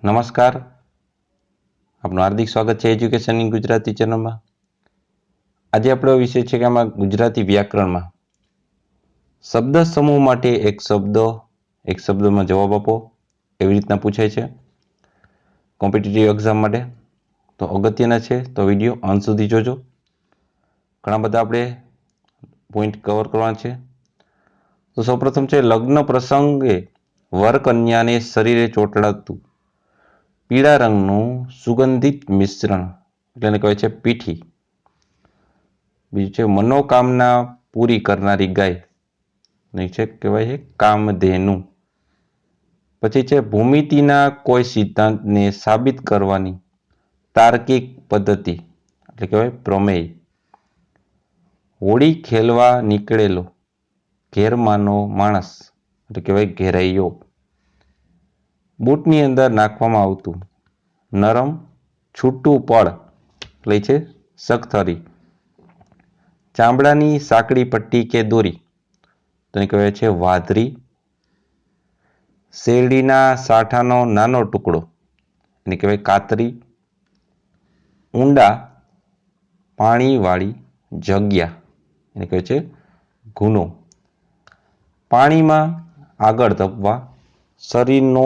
નમસ્કાર, આપનું હાર્દિક સ્વાગત છે એજ્યુકેશન ઇન ગુજરાતી ચેનલમાં. આજે આપણો વિષય છે કે આમાં ગુજરાતી વ્યાકરણમાં શબ્દ સમૂહ માટે એક શબ્દમાં જવાબ આપો એવી રીતના પૂછાય છે કોમ્પિટિટિવ એક્ઝામ માટે. તો અગત્યના છે તો વિડીયો અંત સુધી જોજો. ઘણા બધા આપણે પોઈન્ટ કવર કરવાના છે. તો સૌપ્રથમ છે લગ્ન પ્રસંગે વર કન્યાને શરીરે ચોંટાડતું પીળા રંગનું સુગંધિત મિશ્રણ એટલે એને કહેવાય છે પીઠી. બીજું છે મનોકામના પૂરી કરનારી ગાય, નહીં છે કહેવાય છે કામધેનુ. પછી છે ભૂમિતિના કોઈ સિદ્ધાંતને સાબિત કરવાની તાર્કિક પદ્ધતિ એટલે કહેવાય પ્રમેય. હોળી ખેલવા નીકળેલો ઘેરમાંનો માણસ એટલે કહેવાય ઘેરાઈયો. બૂટની અંદર નાખવામાં આવતું નરમ છૂટું પડ એટલે છે સખથરી. ચામડાની સાંકડી પટ્ટી કે દોરી તો કહેવાય છે વાધરી. શેરડીના સાઠાનો નાનો ટુકડો એને કહેવાય કાતરી. ઊંડા પાણીવાળી જગ્યા એને કહેવાય છે ગુનો. પાણીમાં આગળ ધપવા શરીરનો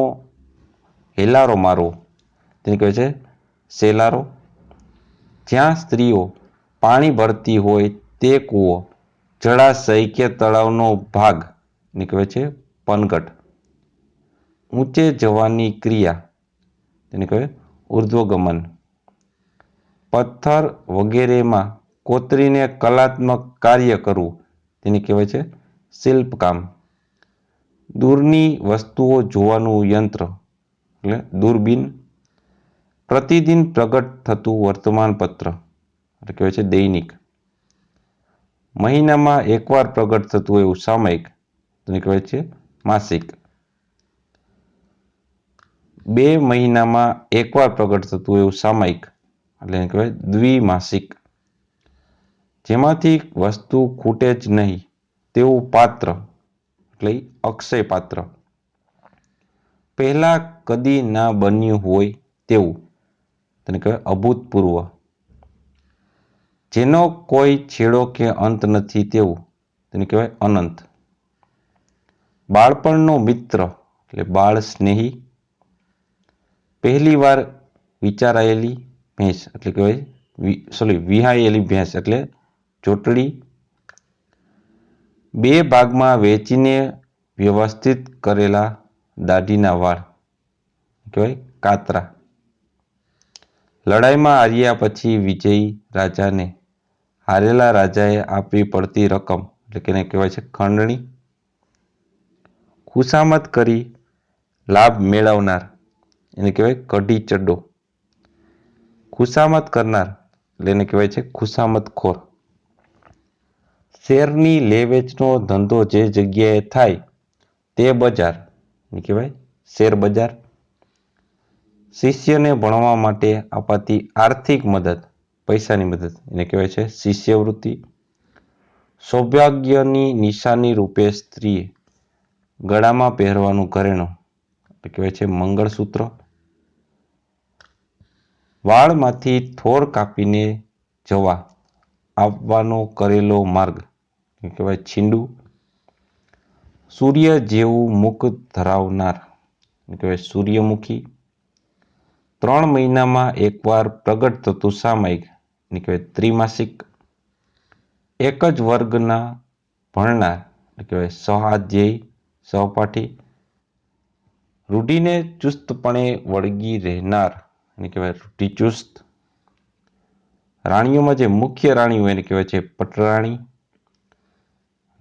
હેલારો મારવો તેને કહેવાય છે સેલારો. જ્યાં સ્ત્રીઓ પાણી ભરતી હોય તે કૂવો જળાશય કે તળાવનો ભાગ એને કહેવાય છે પનઘટ. ઊંચે જવાની ક્રિયા તેને કહેવાય ઉર્ધ્વગમન. પથ્થર વગેરેમાં કોતરીને કલાત્મક કાર્ય કરવું તેને કહેવાય છે શિલ્પકામ. દૂરની વસ્તુઓ જોવાનું યંત્ર એટલે દૂરબીન. પ્રતિદિન પ્રગટ થતું વર્તમાનપત્ર એટલે કહેવાય છે દૈનિક. મહિનામાં એકવાર પ્રગટ થતું એવું સામયિક તેને કહેવાય છે માસિક. 2 મહિનામાં એકવાર પ્રગટ થતું એવું સામયિક એટલે એને કહેવાય દ્વિમાસિક. જેમાંથી વસ્તુ ખૂટે જ નહીં તેવું પાત્ર એટલે અક્ષય પાત્ર. પહેલા કદી ના બન્યું હોય તેવું તેને કહેવાય અભૂતપૂર્વ. જેનો કોઈ છેડો કે અંત નથી તેવું તેને કહેવાય અનંત. બાળપણનો મિત્ર એટલે બાળ સ્નેહી. પહેલી વાર વિચારાયેલી ભેંસ એટલે કહેવાય વિહાયેલી ભેંસ એટલે ચોટડી. 2 ભાગમાં વેચીને વ્યવસ્થિત કરેલા દાઢીના વાળ કહેવાય કાતરા. લડાઈમાં હાર્યા પછી વિજયી રાજાને હારેલા રાજાએ આપવી પડતી રકમ એટલે કે એને કહેવાય છે ખંડણી. ખુશામત કરી લાભ મેળવનાર એને કહેવાય કઢી ચડ્ડો. ખુશામત કરનાર એટલે એને કહેવાય છે ખુશામતખોર. શેરની લે વેચનો ધંધો જે જગ્યાએ થાય તે બજાર એને કહેવાય શેર બજાર. શિષ્યને ભણવા માટે અપાતી આર્થિક મદદ પૈસાની મદદ એને કહેવાય છે શિષ્યવૃત્તિ. સૌભાગ્યની નિશાની રૂપે સ્ત્રીએ ગળામાં પહેરવાનું ઘરેણું એટલે કહેવાય છે મંગળસૂત્ર. વાળમાંથી થોર કાપીને જવા આવવાનો કરેલો માર્ગ કહેવાય છીંડું. સૂર્ય જેવું મુખ ધરાવનાર કહેવાય સૂર્યમુખી. 3 મહિનામાં એકવાર પ્રગટ થતું સામયિક એને કહેવાય ત્રિમાસિક. એક જ વર્ગના ભણનાર એટલે કહેવાય સહાધ્યાયી સહપાઠી. રૂઢિને ચુસ્તપણે વળગી રહેનાર એને કહેવાય રૂઢિચુસ્ત. રાણીઓમાં જે મુખ્ય રાણી હોય એને કહેવાય છે પટરાણી.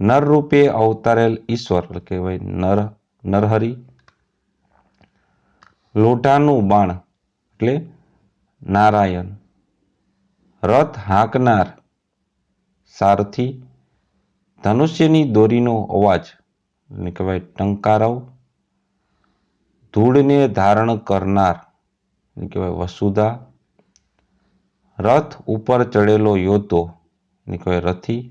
નર રૂપે અવતારેલ ઈશ્વર એટલે કહેવાય નરહરી. લોઢાનું બાણ એટલે નારાયણ. રથ હાંકનાર સારથી. ધનુષ્યની દોરીનો અવાજ એને કહેવાય ટંકારવ. ધૂળને ધારણ કરનાર એને કહેવાય વસુધા. રથ ઉપર ચડેલો યોદ્ધો એને કહેવાય રથી.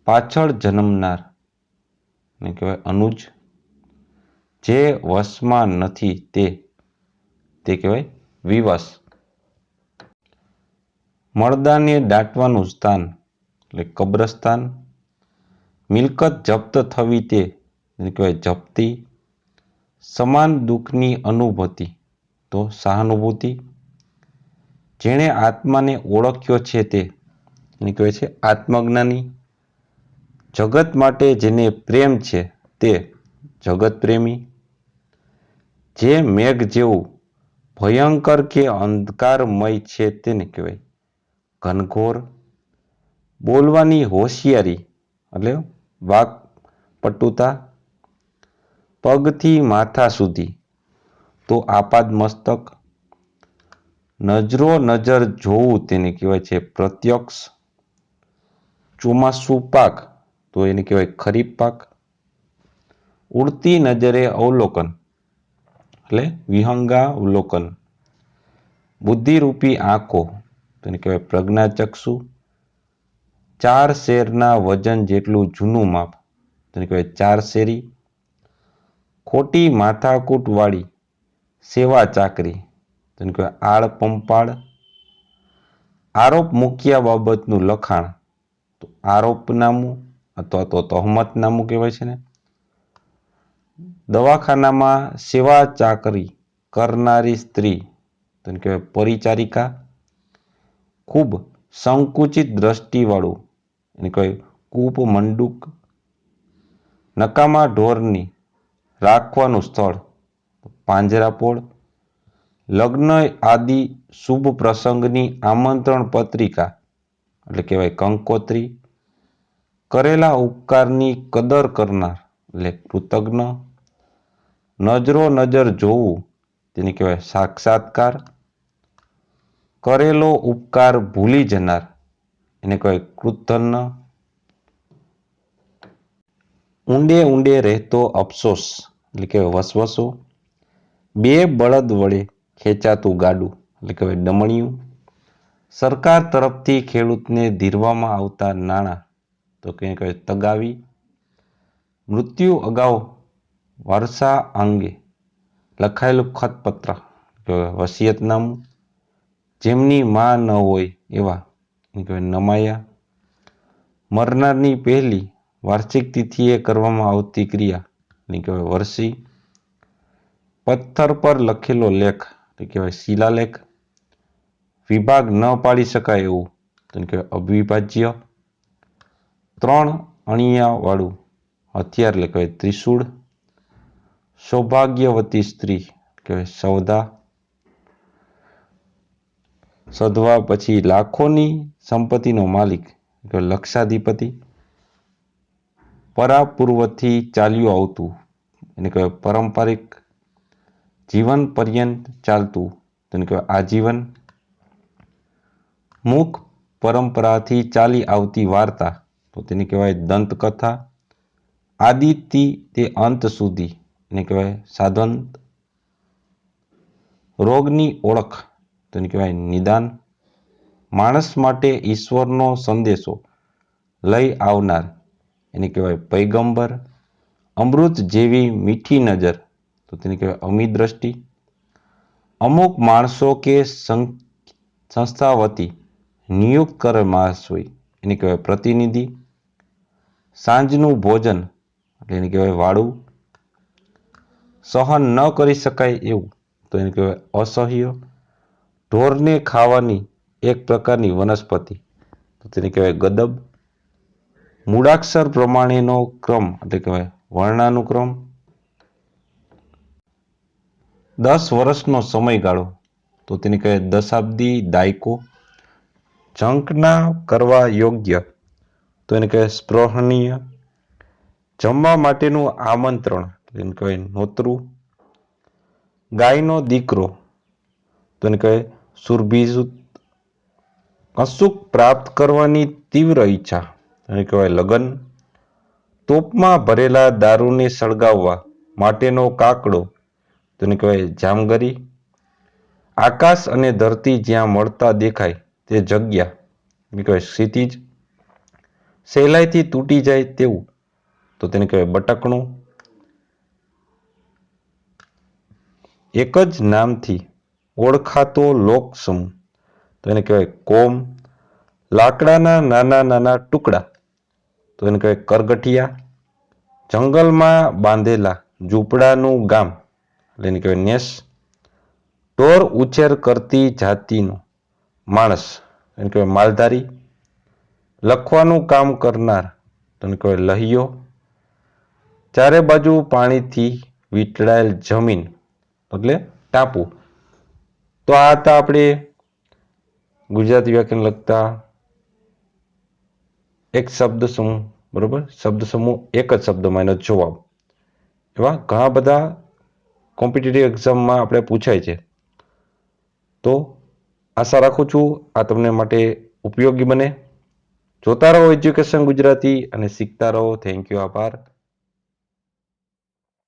પાછળ જન્મનાર એને કહેવાય અનુજ. જે વશમાં નથી તે તે કહેવાય વિવશ. મરદાને દાટવાનું સ્થાન એટલે કબ્રસ્તાન. મિલકત જપ્ત થવી તે કહેવાય જપ્તી. સમાન દુઃખની અનુભૂતિ તો સહાનુભૂતિ. જેણે આત્માને ઓળખ્યો છે તે કહેવાય છે આત્મજ્ઞાની. જગત માટે જેને પ્રેમ છે તે જગત પ્રેમી. જે મેઘ જેવું ભયંકર કે અંધકારમય છે તેને કહેવાય ઘનઘોર. બોલવાની હોશિયારી એટલે વાક્પટુતા. પગથી માથા સુધી તો આપાદ મસ્તક. નજરો નજર જોવું તેને કહેવાય છે પ્રત્યક્ષ. ચોમાસું પાક તો એને કહેવાય ખરીફ પાક. ઉડતી નજરે અવલોકન એટલે વિહંગાવલોકન. બુદ્ધિરૂપી આંખો તેને કહેવાય પ્રજ્ઞાચક્ષુ. 4 શેરના વજન જેટલું જૂનું માપ તેને કહેવાય 4 શેરી. ખોટી માથાકૂટ વાળી સેવા ચાકરી તેને કહેવાય આળ પંપાળ. આરોપ મૂક્યા બાબતનું લખાણ તો આરોપનામું અથવા તો તહોમતનામું કહેવાય છે ને. દવાખાનામાં સેવા ચાકરી કરનારી સ્ત્રી તેને કહેવાય પરિચારિકા. ખૂબ સંકુચિત દ્રષ્ટિવાળું એને કહેવાય કૂપમંડુક. નકામા ઢોરની રાખવાનું સ્થળ પાંજરાપોળ. લગ્ન આદિ શુભ પ્રસંગની આમંત્રણ પત્રિકા એટલે કહેવાય કંકોત્રી. કરેલા ઉપકારની કદર કરનાર એટલે કૃતજ્ઞ. નજરો નજર જોવું તેને કહેવાય સાક્ષાત્કાર. કરેલો ઉપકાર ભૂલી જનાર એને કહેવાય કૃતજ્ઞ. ઊંડે ઊંડે રહેતો અફસોસ એટલે કહેવાય વસવસો. 2 બળદ વડે ખેંચાતું ગાડું એટલે કહેવાય ડમણિયું. સરકાર તરફથી ખેડૂતને ધીરવામાં આવતા નાણાં તો કહેવાય તગાવી. મૃત્યુ અગાઉ વારસા અંગે લખાયેલું ખતપત્ર વસિયતનામું. જેમની માં ન હોય એવા કહેવાય નમાયા. મરનારની પહેલી વાર્ષિક તિથિએ કરવામાં આવતી ક્રિયા કહેવાય વર્ષી. પથ્થર પર લખેલો લેખ કહેવાય શિલાલેખ. વિભાગ ન પાડી શકાય એવું કહેવાય અવિભાજ્ય. 3 અણિયા વાળું હથિયાર એટલે કહેવાય ત્રિશૂળ. સૌભાગ્યવતી સ્ત્રી કહેવાય સૌધા. સધવા પછી લાખોની સંપત્તિનો માલિક લક્ષાધિપતિ. પરાપૂર્વથી ચાલ્યું આવતું એને કહેવાય પારંપરિક. જીવન પર્યંત ચાલતું તેને કહેવાય આજીવન. મુખ પરંપરાથી ચાલી આવતી વાર્તા તો તેને કહેવાય દંતકથા. આદિથી તે અંત સુધી એને કહેવાય સાધ્વંત. રોગની ઓળખ તેને કહેવાય નિદાન. માણસ માટે ઈશ્વરનો સંદેશો લઈ આવનાર એને કહેવાય પૈગંબર. અમૃત જેવી મીઠી નજર તો તેને કહેવાય અમી દ્રષ્ટિ. અમુક માણસો કે સંસ્થા વતી નિયુક્ત કરેલ માણસ હોય એને કહેવાય પ્રતિનિધિ. સાંજનું ભોજન એટલે એને કહેવાય વાળું. સહન ન કરી શકાય એવું તો એને કહેવાય અસહ્ય. ઢોરને ખાવાની એક પ્રકારની વનસ્પતિ તો તેને કહેવાય ગદબ. મૂળાક્ષર પ્રમાણેનો ક્રમ એટલે કહેવાય વર્ણાનુક્રમ. 10 વર્ષનો સમયગાળો તો તેને કહેવાય દશાબ્દી દાયકો. ઝંખના કરવા યોગ્ય તો એને કહેવાય સ્પૃહણીય. જમવા માટેનું આમંત્રણ એને કહેવાય નોતરું. ગાયનો દીકરો તો એને કહેવાય સુરભિસુત. કશુંક પ્રાપ્ત કરવાની તીવ્ર ઈચ્છા એને કહેવાય લગન. તોપમાં ભરેલા દારૂને સળગાવવા માટેનો કાકડો તેને કહેવાય જામગરી. આકાશ અને ધરતી જ્યાં મળતા દેખાય તે જગ્યા એને કહેવાય ક્ષિતિજ. સહેલાઈથી તૂટી જાય તેવું તો તેને કહેવાય બટકણું. એક જ નામથી ઓળખાતો લોક સમૂહ તો એને કહેવાય કોમ. લાકડાના નાના નાના ટુકડા તો એને કહેવાય કરગઠિયા. જંગલમાં બાંધેલા ઝૂંપડાનું ગામ એટલે એને કહેવાય નેસ. ઢોર ઉછેર કરતી જાતિનો માણસ એને કહેવાય માલધારી. લખવાનું કામ કરનાર તો એને કહેવાય લહિયો. ચારે બાજુ પાણીથી વીંટળાયેલ જમીન એટલે ટાપુ. તો આ હતા આપણે ગુજરાતી વ્યાકરણ લગતા એક શબ્દ સમૂહ. બરોબર, શબ્દ સમૂહ એક જ શબ્દમાં એનો જવાબ. એવા ઘણા બધા કોમ્પિટિટિવ એક્ઝામમાં આપણે પૂછાય છે. તો આશા રાખું છું આ તમને માટે ઉપયોગી બને. જોતા રહો એજ્યુકેશન ગુજરાતી અને શીખતા રહો. થેન્ક યુ, આભાર.